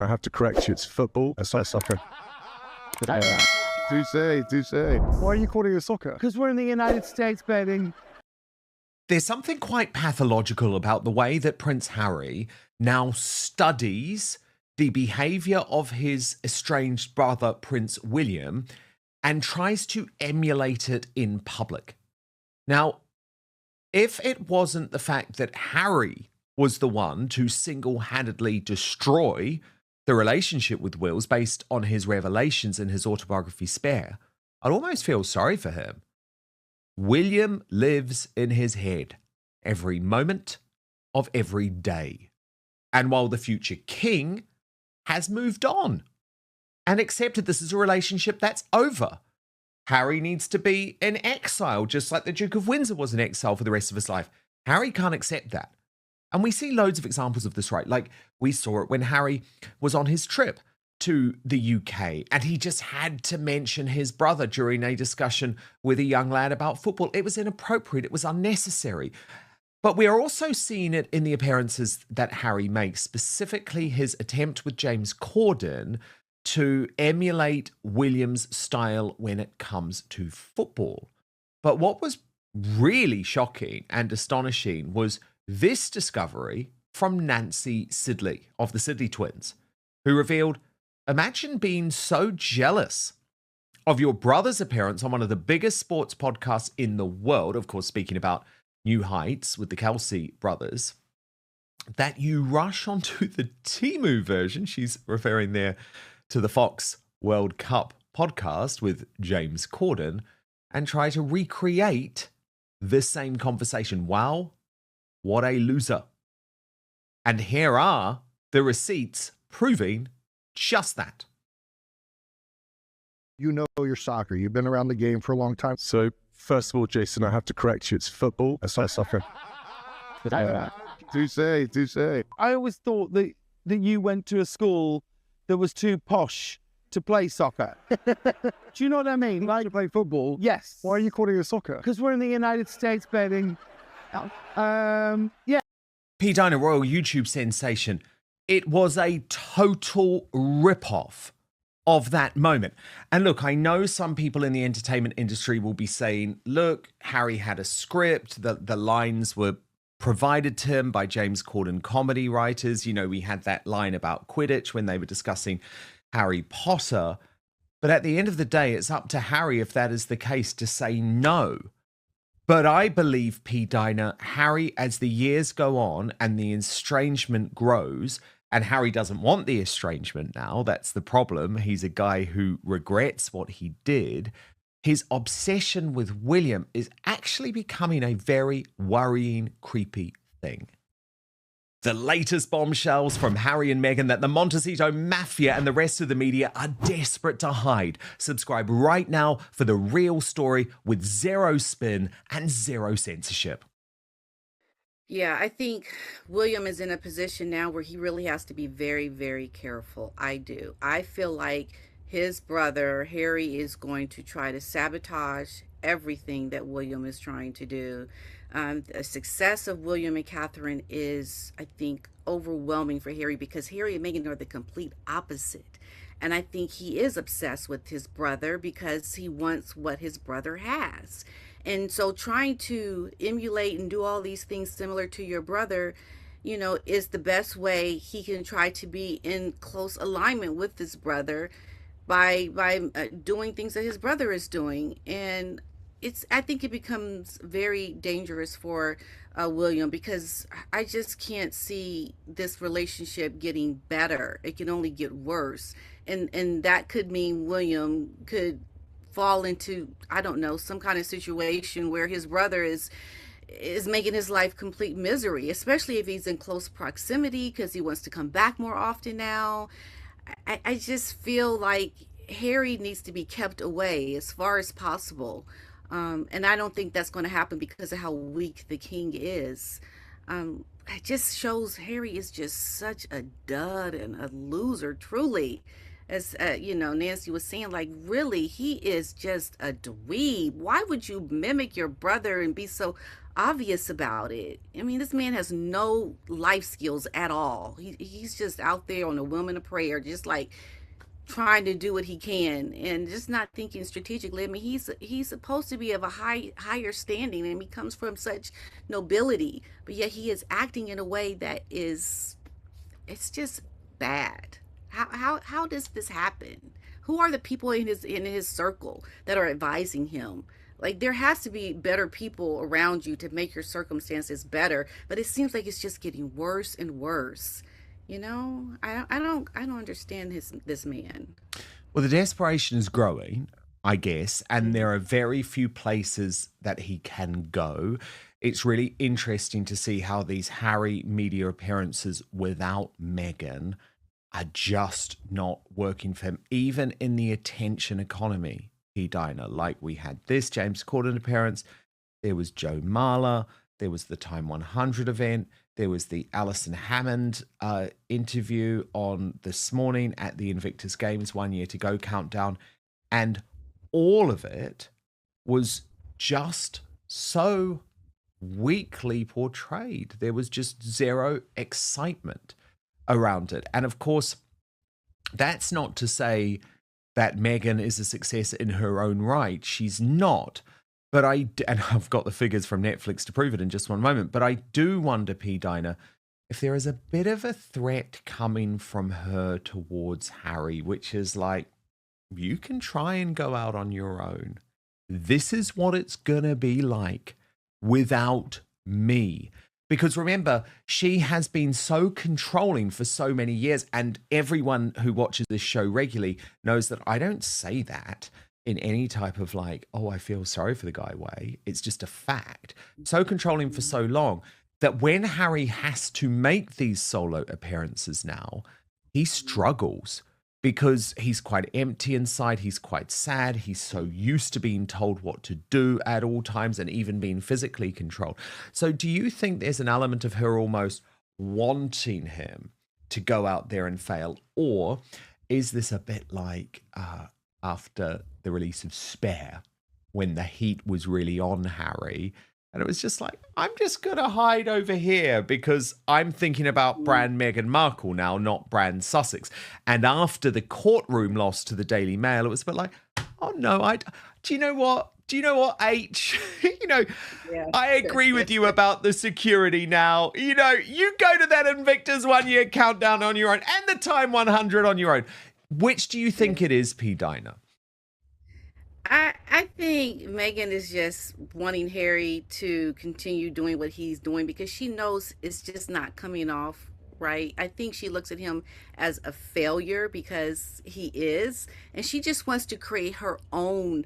I have to correct you. It's football. It's not soccer. Touche. Why are you calling it soccer? Because we're in the United States, baby. There's something quite pathological about the way that Prince Harry now studies the behavior of his estranged brother, Prince William, and tries to emulate it in public. Now, if it wasn't the fact that Harry was the one to single-handedly destroy the relationship with Wills based on his revelations in his autobiography Spare, I'd almost feel sorry for him. William lives in his head every moment of every day. And while the future king has moved on and accepted this as a relationship that's over, Harry needs to be in exile, just like the Duke of Windsor was in exile for the rest of his life. Harry can't accept that. And we see loads of examples of this, right? Like we saw it when Harry was on his trip to the UK and he just had to mention his brother during a discussion with a young lad about football. It was inappropriate. It was unnecessary. But we are also seeing it in the appearances that Harry makes, specifically his attempt with James Corden to emulate William's style when it comes to football. But what was really shocking and astonishing was this discovery from Nancy Sidley of the Sidley twins, who revealed, imagine being so jealous of your brother's appearance on one of the biggest sports podcasts in the world, of course, speaking about New Heights with the Kelsey brothers, that you rush onto the Temu version, she's referring there to the Fox World Cup podcast with James Corden, and try to recreate the same conversation. Wow, what a loser. And here are the receipts proving just that. You know your soccer. You've been around the game for a long time. So, first of all, Jason, I have to correct you. It's football. It's not soccer. Touche. I always thought that you went to a school that was too posh to play soccer. Do you know what I mean? Like To play football? Yes. Why are you calling it soccer? Because we're in the United States, baby. Yeah. P. Diner, royal YouTube sensation. It was a total rip-off of that moment. And look, I know some people in the entertainment industry will be saying, look, Harry had a script, the lines were provided to him by James Corden comedy writers. You know, we had that line about Quidditch when they were discussing Harry Potter. But at the end of the day, it's up to Harry, if that is the case, to say no. But I believe, P. Diner, Harry, as the years go on and the estrangement grows, and Harry doesn't want the estrangement now, that's the problem. He's a guy who regrets what he did. His obsession with William is actually becoming a very worrying, creepy thing. The latest bombshells from Harry and Meghan that the Montecito Mafia and the rest of the media are desperate to hide. Subscribe right now for the real story with zero spin and zero censorship. Yeah, I think William is in a position now where he really has to be very, very careful. I do. I feel like his brother, Harry, is going to try to sabotage everything that William is trying to do. The success of William and Catherine is, I think, overwhelming for Harry because Harry and Meghan are the complete opposite. And I think he is obsessed with his brother because he wants what his brother has. And so trying to emulate and do all these things similar to your brother, you know, is the best way he can try to be in close alignment with his brother by doing things that his brother is doing. And I think it becomes very dangerous for William because I just can't see this relationship getting better. It can only get worse. And that could mean William could fall into, I don't know, some kind of situation where his brother is making his life complete misery, especially if he's in close proximity because he wants to come back more often now. I just feel like Harry needs to be kept away as far as possible. And I don't think that's going to happen because of how weak the king is. It just shows Harry is just such a dud and a loser, truly. As you know, Nancy was saying, like, really, he is just a dweeb. Why would you mimic your brother and be so obvious about it. I mean, this man has no life skills at all. He's just out there on a whim and a prayer, just like trying to do what he can and just not thinking strategically. I mean, he's supposed to be of a higher standing, and he comes from such nobility, but yet he is acting in a way that is, it's just bad. How does this happen? Who are the people in his circle that are advising him? Like, there has to be better people around you to make your circumstances better, but it seems like it's just getting worse and worse. You know, I don't understand this man. Well, the desperation is growing, I guess, and there are very few places that he can go. It's really interesting to see how these Harry media appearances without Meghan are just not working for him, even in the attention economy, Dinah. Like, we had this James Corden appearance, there was Joe Marler, there was the Time 100 event, there was the Alison Hammond interview on this morning at the Invictus Games 1 year to go countdown. And all of it was just so weakly portrayed. There was just zero excitement around it. And of course, that's not to say that Meghan is a success in her own right. She's not. But and I've got the figures from Netflix to prove it in just one moment, but I do wonder, Dinah, if there is a bit of a threat coming from her towards Harry, which is like, you can try and go out on your own. This is what it's going to be like without me. Because remember, she has been so controlling for so many years, and everyone who watches this show regularly knows that I don't say that in any type of like, oh, I feel sorry for the guy way. It's just a fact. So controlling for so long that when Harry has to make these solo appearances now, he struggles because he's quite empty inside. He's quite sad. He's so used to being told what to do at all times and even being physically controlled. So do you think there's an element of her almost wanting him to go out there and fail? Or is this a bit like after the release of Spare, when the heat was really on Harry, and it was just like, I'm just going to hide over here because I'm thinking about brand Meghan Markle now, not brand Sussex. And after the courtroom loss to the Daily Mail, it was a bit like, oh no, do you know what? H? I agree with you about the security now. You go to that Invictus 1 year countdown on your own and the Time 100 on your own. Which do you think it is, Dinah? I think Meghan is just wanting Harry to continue doing what he's doing because she knows it's just not coming off right. I think she looks at him as a failure because he is, and she just wants to create her own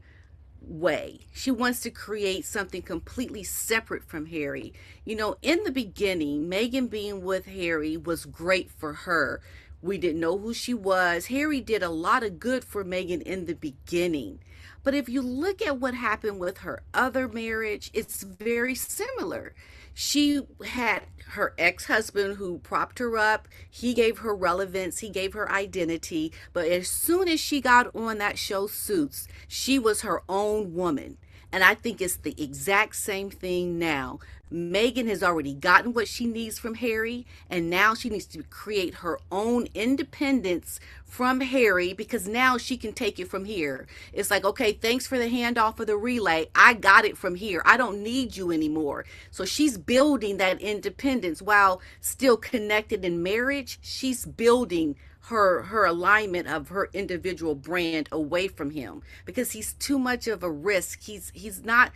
way. She wants to create something completely separate from Harry. In the beginning, Meghan being with Harry was great for her. We didn't know who she was. Harry did a lot of good for Meghan in the beginning. But if you look at what happened with her other marriage, it's very similar. She had her ex-husband who propped her up. He gave her relevance. He gave her identity. But as soon as she got on that show Suits, she was her own woman. And I think it's the exact same thing now. Meghan has already gotten what she needs from Harry, and now she needs to create her own independence from Harry because now she can take it from here. It's like, okay, thanks for the handoff of the relay. I got it from here. I don't need you anymore. So she's building that independence while still connected in marriage. She's building her alignment of her individual brand away from him because he's too much of a risk. He's not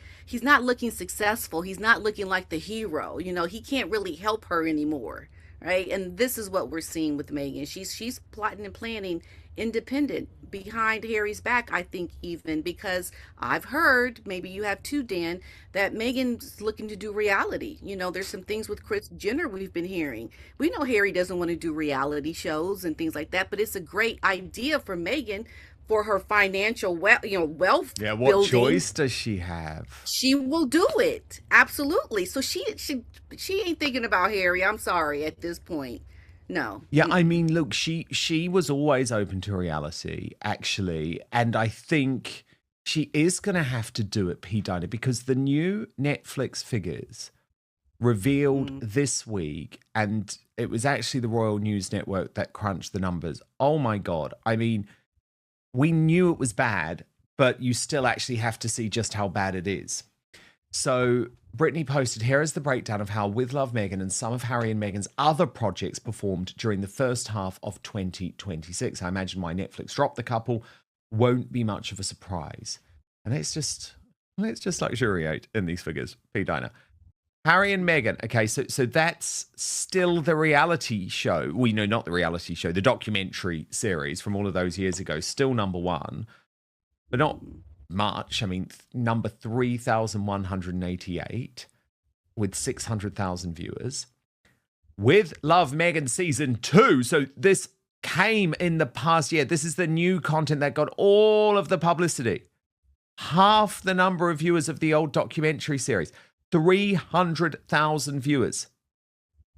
looking successful. He's not looking like the hero. He can't really help her anymore, right? And this is what we're seeing with Meghan. She's plotting and planning independent behind Harry's back, I think, even because I've heard, maybe you have too, Dan, that Meghan's looking to do reality. There's some things with Kris Jenner we've been hearing. We know Harry doesn't want to do reality shows and things like that, but it's a great idea for Meghan for her financial wealth what building. Choice does she have? She will do it. Absolutely. So she ain't thinking about Harry. I'm sorry at this point. No. Yeah, I mean, look, she was always open to reality, actually. And I think she is going to have to do it, P. Diner, because the new Netflix figures revealed this week, and it was actually the Royal News Network that crunched the numbers. Oh my God. I mean, we knew it was bad, but you still actually have to see just how bad it is. So Brittany posted, here is the breakdown of how With Love Meghan and some of Harry and Meghan's other projects performed during the first half of 2026. I imagine why Netflix dropped the couple won't be much of a surprise. And let's just luxuriate in these figures, P. Diner. Harry and Meghan. Okay, so that's still the reality show. We know not the reality show, the documentary series from all of those years ago, still number one, but not much. I mean, number 3,188 with 600,000 viewers. With Love Meghan season 2. So this came in the past year. This is the new content that got all of the publicity. Half the number of viewers of the old documentary series. 300,000 viewers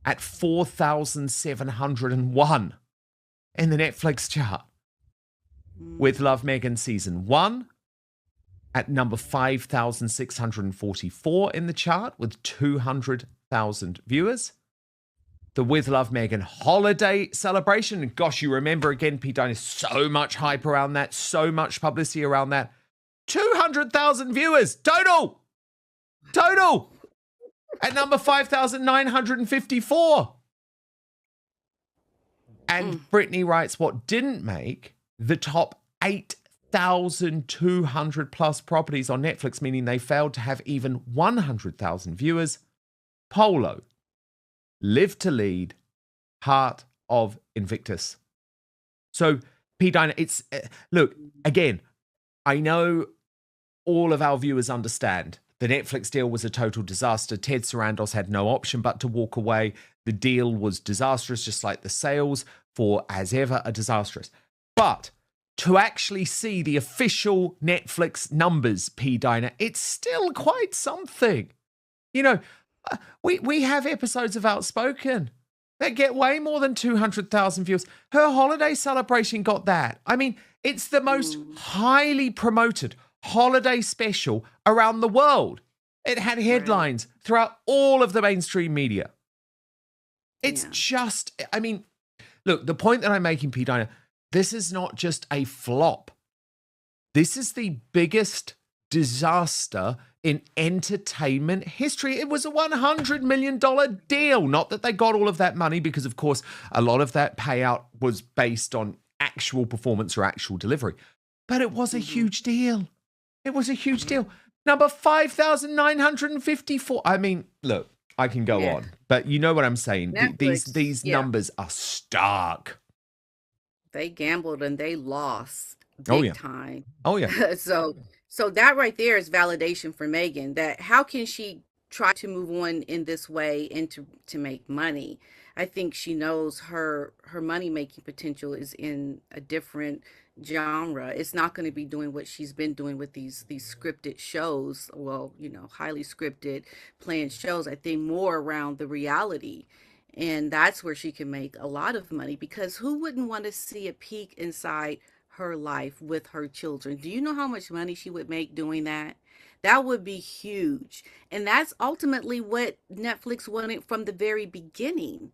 at 4,701 in the Netflix chart. With Love Meghan season 1 at number 5,644 in the chart with 200,000 viewers. The With Love Meghan holiday celebration. Gosh, you remember again, Pete Diner, so much hype around that, so much publicity around that. 200,000 viewers total at number 5,954. And Brittany writes, what didn't make the top 8,200 plus properties on Netflix, meaning they failed to have even 100,000 viewers. Polo, Live to Lead, Heart of Invictus. So, P. Diner, it's, look, again, I know all of our viewers understand the Netflix deal was a total disaster. Ted Sarandos had no option but to walk away. The deal was disastrous, just like the sales for As Ever are disastrous. But to actually see the official Netflix numbers, P. Diner, it's still quite something. You know, we have episodes of Outspoken that get way more than 200,000 views. Her holiday celebration got that. I mean, it's the most highly promoted holiday special around the world. It had headlines throughout all of the mainstream media. It's just, I mean, look, the point that I'm making, P. Diner, this is not just a flop. This is the biggest disaster in entertainment history. It was a $100 million deal. Not that they got all of that money, because of course, a lot of that payout was based on actual performance or actual delivery. But it was a huge deal. It was a huge deal. Number 5,954. I mean, look, I can go on, but you know what I'm saying. Netflix, These numbers are stark. They gambled and they lost big time. Oh yeah. So that right there is validation for Meghan, that how can she try to move on in this way and to make money? I think she knows her money making potential is in a different genre. It's not going to be doing what she's been doing with these scripted shows. Well, you know, highly scripted planned shows. I think more around the reality. And that's where she can make a lot of money, because who wouldn't want to see a peek inside her life with her children? Do you know how much money she would make doing that? That would be huge. And that's ultimately what Netflix wanted from the very beginning.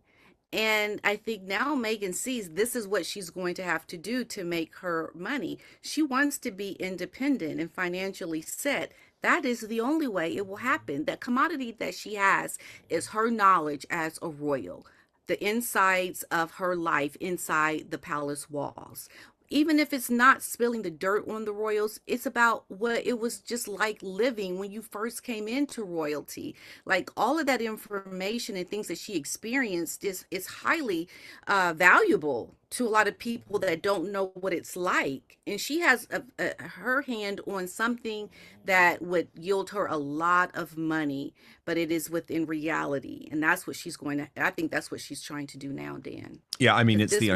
And I think now Meghan sees this is what she's going to have to do to make her money. She wants to be independent and financially set. That is the only way it will happen. That commodity that she has is her knowledge as a royal, the insides of her life inside the palace walls. Even if it's not spilling the dirt on the royals, it's about what it was just like living when you first came into royalty. Like all of that information and things that she experienced is highly valuable to a lot of people that don't know what it's like. And she has her hand on something that would yield her a lot of money, but it is within reality. And that's what she's I think that's what she's trying to do now, Dan. Yeah, I mean, it's the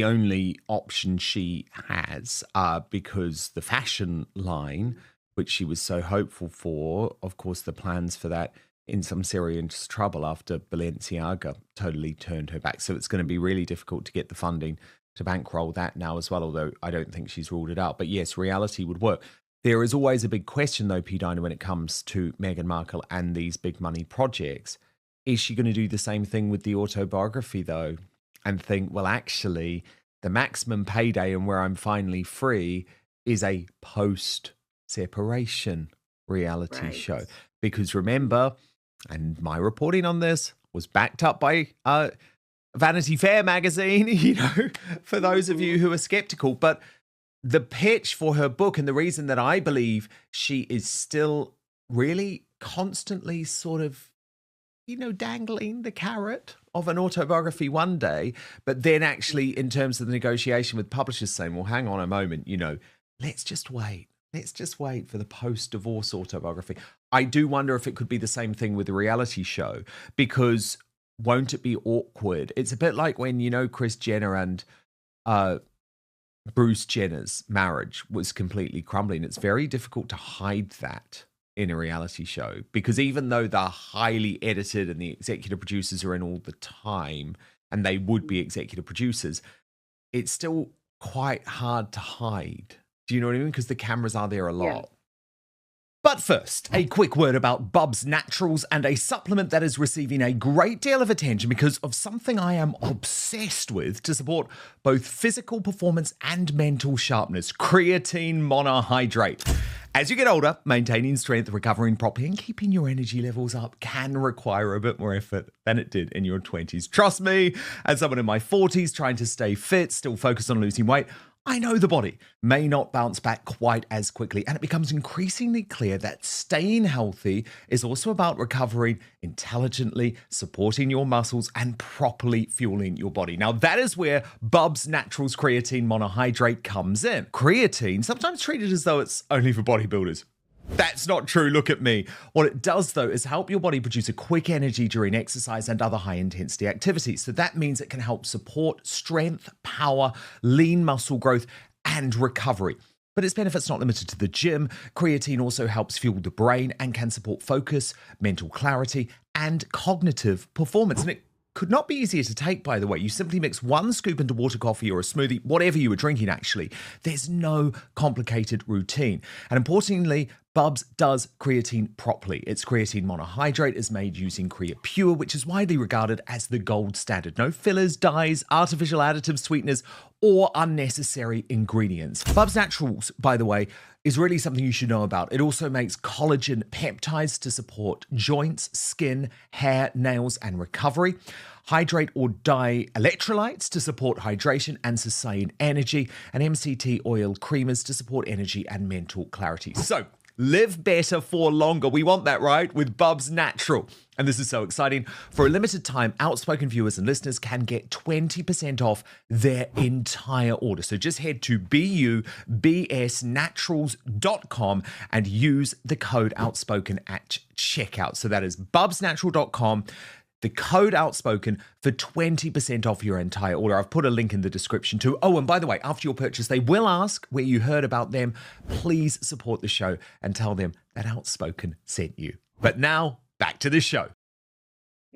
only option she has, because the fashion line, which she was so hopeful for, of course, the plans for that in some serious trouble after Balenciaga totally turned her back. So it's going to be really difficult to get the funding to bankroll that now as well, although I don't think she's ruled it out. But yes, reality would work. There is always a big question, though, P. Diner, when it comes to Meghan Markle and these big money projects. Is she going to do the same thing with the autobiography, though, and think, well, actually, the maximum payday and where I'm finally free is a post-separation reality show? Because remember, and my reporting on this was backed up by Vanity Fair magazine, you know, for those of you who are skeptical. But the pitch for her book, and the reason that I believe she is still really constantly sort of, you know, dangling the carrot of an autobiography one day, but then actually in terms of the negotiation with publishers saying, well, hang on a moment, you know, let's just wait. Let's just wait for the post-divorce autobiography. I do wonder if it could be the same thing with the reality show, because won't it be awkward? It's a bit like when, you know, Kris Jenner and Bruce Jenner's marriage was completely crumbling. It's very difficult to hide that in a reality show, because even though they're highly edited and the executive producers are in all the time, and they would be executive producers, it's still quite hard to hide. Do you know what I mean? Because the cameras are there a lot. Yeah. But first, a quick word about Bubs Naturals, and a supplement that is receiving a great deal of attention because of something I am obsessed with to support both physical performance and mental sharpness: creatine monohydrate. As you get older, maintaining strength, recovering properly, and keeping your energy levels up can require a bit more effort than it did in your 20s. Trust me, as someone in my 40s trying to stay fit, still focused on losing weight, I know the body may not bounce back quite as quickly, and it becomes increasingly clear that staying healthy is also about recovering intelligently, supporting your muscles, and properly fueling your body. Now, that is where Bubs Naturals Creatine Monohydrate comes in. Creatine, sometimes treated as though it's only for bodybuilders. That's not true. Look at me. What it does, though, is help your body produce a quick energy during exercise and other high-intensity activities. So that means it can help support strength, power, lean muscle growth, and recovery. But its benefits not limited to the gym. Creatine also helps fuel the brain and can support focus, mental clarity, and cognitive performance. And it could not be easier to take, by the way. You simply mix 1 scoop into water, coffee, or a smoothie, whatever you were drinking, actually. There's no complicated routine. And importantly, Bubs does creatine properly. Its creatine monohydrate is made using CreaPure, which is widely regarded as the gold standard. No fillers, dyes, artificial additives, sweeteners, or unnecessary ingredients. Bubs Naturals, by the way, is really something you should know about. It also makes collagen peptides to support joints, skin, hair, nails, and recovery. Hydrate or dye electrolytes to support hydration and sustain energy. And MCT oil creamers to support energy and mental clarity. So, live better for longer. We want that, right? With Bubs Natural. And this is so exciting. For a limited time, Outspoken viewers and listeners can get 20% off their entire order. So just head to bubsnaturals.com and use the code Outspoken at checkout. So that is bubsnatural.com. The code Outspoken for 20% off your entire order. I've put a link in the description too. Oh, and by the way, after your purchase, they will ask where you heard about them. Please support the show and tell them that Outspoken sent you. But now, back to the show.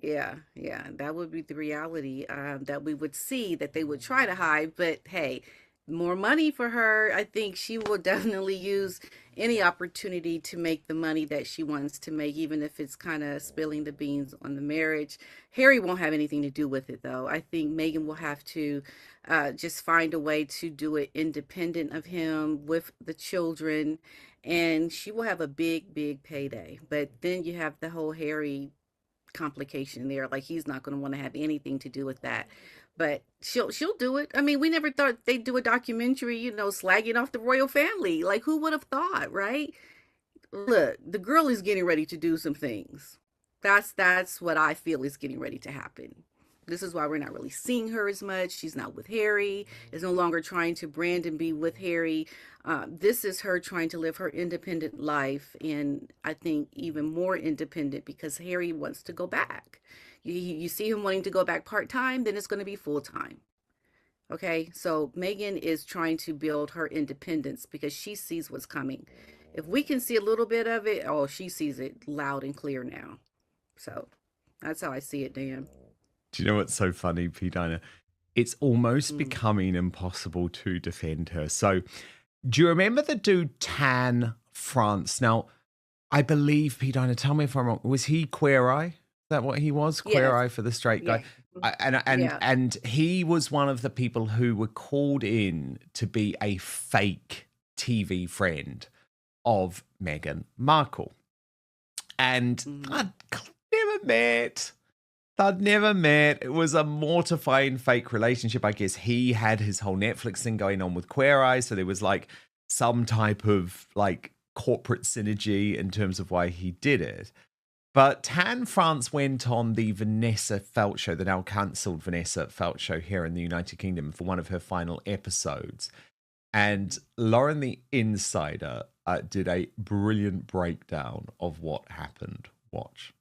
Yeah, that would be the reality that we would see, that they would try to hide. But hey, more money for her. I think she will definitely use any opportunity to make the money that she wants to make, even if it's kind of spilling the beans on the marriage. Harry won't have anything to do with it, though. I think Meghan will have to just find a way to do it independent of him, with the children, and she will have a big, big payday. But then you have the whole Harry complication there. Like, he's not going to want to have anything to do with that. But she'll do it. I mean, we never thought they'd do a documentary, you know, slagging off the royal family. Like, who would have thought, right? Look, the girl is getting ready to do some things. That's what I feel is getting ready to happen. This is why we're not really seeing her as much. She's not with Harry. Is no longer trying to brand and be with Harry. This is her trying to live her independent life, and I think even more independent, because Harry wants to go back. You see him wanting to go back part-time, then it's going to be full-time. Okay, so Meghan is trying to build her independence because she sees what's coming. If we can see a little bit of it, oh, she sees it loud and clear now. So that's how I see it, Dan. Do you know what's so funny, P. Diner? it's almost becoming impossible to defend her. So, do you remember the dude Tan France? Now, I believe, P. Dinah, tell me if I'm wrong, was he Queer Eye? Is that what he was? Queer Eye for the straight guy? And he was one of the people who were called in to be a fake TV friend of Meghan Markle. And I'd never met. It was a mortifying fake relationship. I guess he had his whole Netflix thing going on with Queer Eye. So there was like some type of like corporate synergy in terms of why he did it. But Tan France went on the Vanessa Feltz show, the now cancelled Vanessa Feltz show here in the United Kingdom for one of her final episodes. And Lauren the Insider did a brilliant breakdown of what happened. Watch.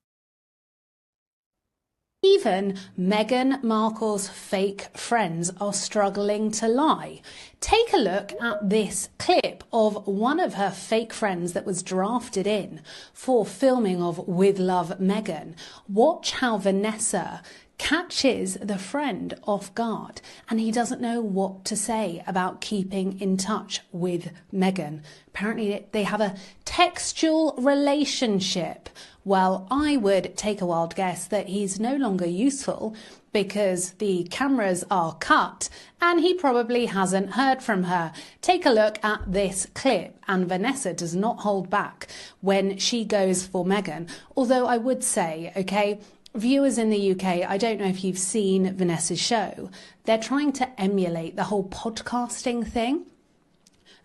Even Meghan Markle's fake friends are struggling to lie. Take a look at this clip of one of her fake friends that was drafted in for filming of With Love Meghan. Watch how Vanessa catches the friend off guard and he doesn't know what to say about keeping in touch with Meghan. Apparently they have a textual relationship. Well, I would take a wild guess that he's no longer useful because the cameras are cut and he probably hasn't heard from her. Take a look at this clip, and Vanessa does not hold back when she goes for Meghan. Although I would say, okay, viewers in the UK, I don't know if you've seen Vanessa's show. They're trying to emulate the whole podcasting thing.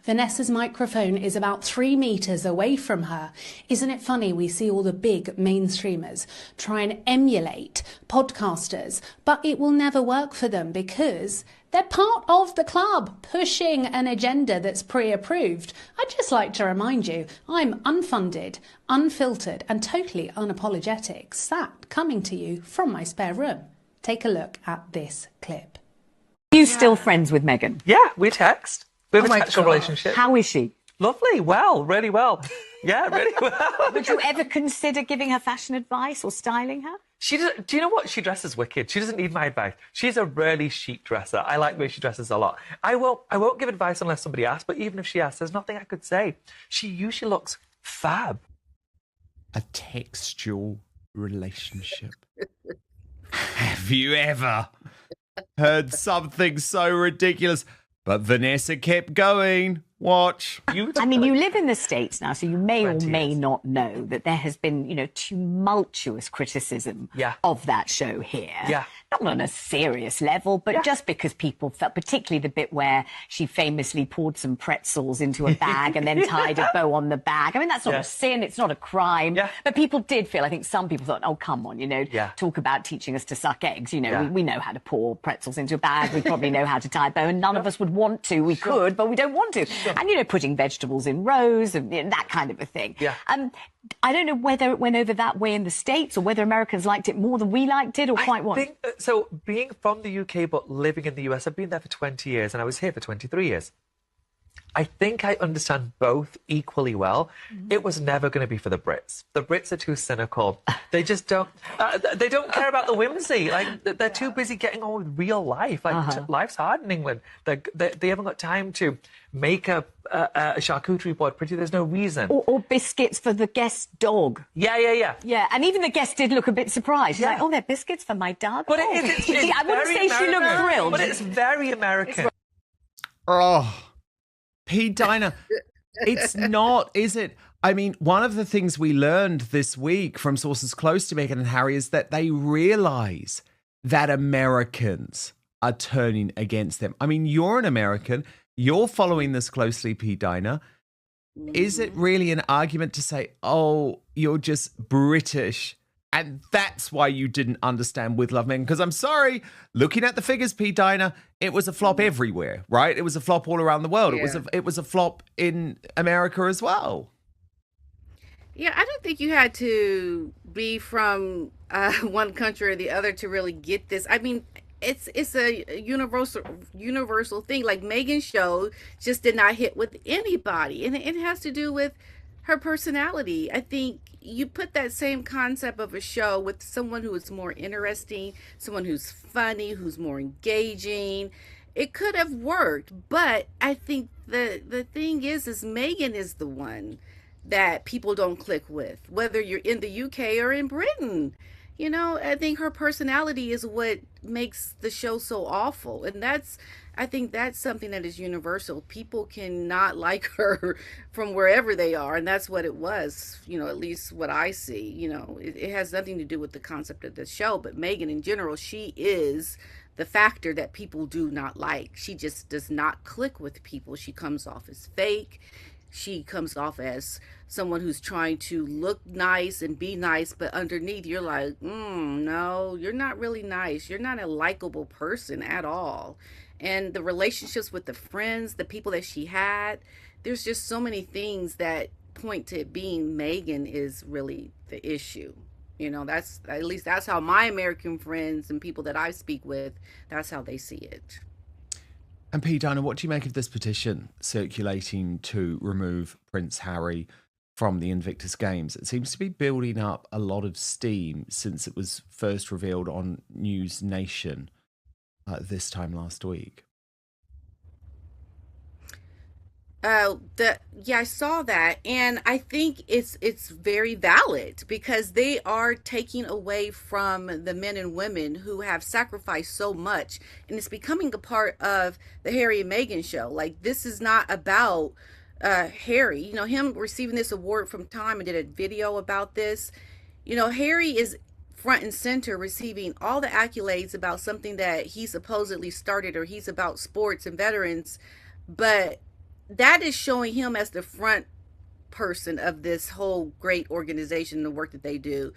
Vanessa's microphone is about 3 meters away from her. Isn't it funny we see all the big mainstreamers try and emulate podcasters, but it will never work for them because they're part of the club pushing an agenda that's pre-approved. I'd just like to remind you, I'm unfunded, unfiltered and totally unapologetic, sat coming to you from my spare room. Take a look at this clip. You still friends with Meghan? Yeah, we text. We have a textual relationship. How is she? Lovely. Well, really well. Yeah, really well. Would you ever consider giving her fashion advice or styling her? She does, do you know what? She dresses wicked. She doesn't need my advice. She's a really chic dresser. I like the way she dresses a lot. I won't give advice unless somebody asks, but even if she asks, there's nothing I could say. She usually looks fab. A textual relationship. Have you ever heard something so ridiculous? But Vanessa kept going. Watch. I mean, you live in the States now, so you may or may not know that there has been, you know, tumultuous criticism of that show here. Yeah. Not on a serious level, but just because people felt, particularly the bit where she famously poured some pretzels into a bag and then tied a bow on the bag. I mean, that's not a sin, it's not a crime. Yeah. But people did feel, I think some people thought, oh, come on, you know, talk about teaching us to suck eggs. You know, we know how to pour pretzels into a bag. We probably know how to tie a bow, and none of us would want to. We could, but we don't want to. And, you know, putting vegetables in rows and you know, that kind of a thing. Yeah. I don't know whether it went over that way in the States or whether Americans liked it more than we liked it or quite what. So being from the UK but living in the US, I've been there for 20 years and I was here for 23 years. I think I understand both equally well. It was never going to be for the Brits. The Brits are too cynical. They just don't. They don't care about the whimsy. Like they're too busy getting on with real life. Like life's hard in England. They haven't got time to make a charcuterie board pretty. There's no reason. Or biscuits for the guest dog. Yeah. Yeah, and even the guest did look a bit surprised. She's like, oh, they're biscuits for my dog. But it's I wouldn't say she looked thrilled. But it's very American. Oh. P. Dinah, it's not, is it? I mean, one of the things we learned this week from sources close to Meghan and Harry is that they realise that Americans are turning against them. I mean, you're an American. You're following this closely, P. Dinah. Is it really an argument to say, oh, you're just British and that's why you didn't understand With Love Meghan? Because I'm sorry, looking at the figures, P. Dinah, it was a flop everywhere, right? It was a flop all around the world. Yeah. It was a flop in America as well. Yeah, I don't think you had to be from one country or the other to really get this. I mean, it's a universal thing. Like Meghan's show just did not hit with anybody, and it has to do with her personality. I think you put that same concept of a show with someone who is more interesting, someone who's funny, who's more engaging. It could have worked, but I think the thing is Meghan is the one that people don't click with, whether you're in the UK or in Britain. You know, I think her personality is what makes the show so awful. And I think that's something that is universal. People cannot like her from wherever they are. And that's what it was, you know, at least what I see. You know, it has nothing to do with the concept of the show. But Meghan in general, she is the factor that people do not like. She just does not click with people. She comes off as fake. She comes off as someone who's trying to look nice and be nice, but underneath you're like, no, you're not really nice. You're not a likable person at all. And the relationships with the friends, the people that she had, there's just so many things that point to it being Meghan is really the issue. You know, that's, at least that's how my American friends and people that I speak with, that's how they see it. And P. Dinah, what do you make of this petition circulating to remove Prince Harry from the Invictus Games? It seems to be building up a lot of steam since it was first revealed on News Nation this time last week. Yeah, I saw that, and I think it's very valid because they are taking away from the men and women who have sacrificed so much, and it's becoming a part of the Harry and Meghan show. Like, this is not about Harry. You know, him receiving this award from Time and did a video about this. You know, Harry is front and center receiving all the accolades about something that he supposedly started, or he's about sports and veterans, but that is showing him as the front person of this whole great organization, the work that they do.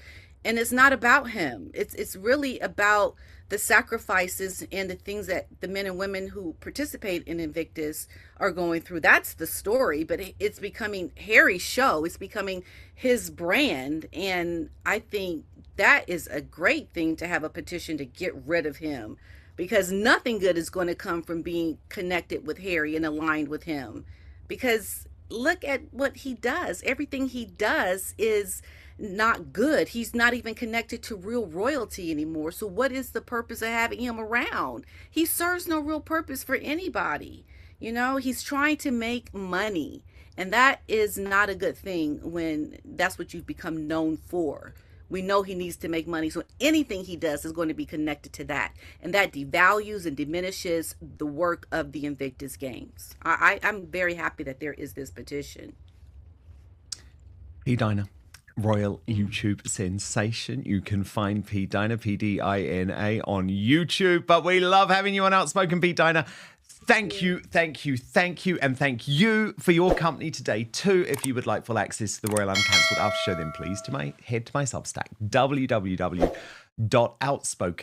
And it's not about him. It's really about the sacrifices and the things that the men and women who participate in Invictus are going through. That's the story, but it's becoming Harry's show. It's becoming his brand. And I think that is a great thing to have a petition to get rid of him, because nothing good is going to come from being connected with Harry and aligned with him. Because look at what he does. Everything he does is not good. He's not even connected to real royalty anymore. So what is the purpose of having him around? He serves no real purpose for anybody. You know, he's trying to make money. And that is not a good thing when that's what you've become known for. We know he needs to make money, so anything he does is going to be connected to that. And that devalues and diminishes the work of the Invictus Games. I'm very happy that there is this petition. P. Dinah, royal YouTube sensation. You can find P. Dinah, P-D-I-N-A, on YouTube. But we love having you on Outspoken, P. Dinah. Thank you, thank you, thank you, and thank you for your company today too. If you would like full access to the Royal Uncancelled After Show, then please head to my Substack, www.outspoken.com.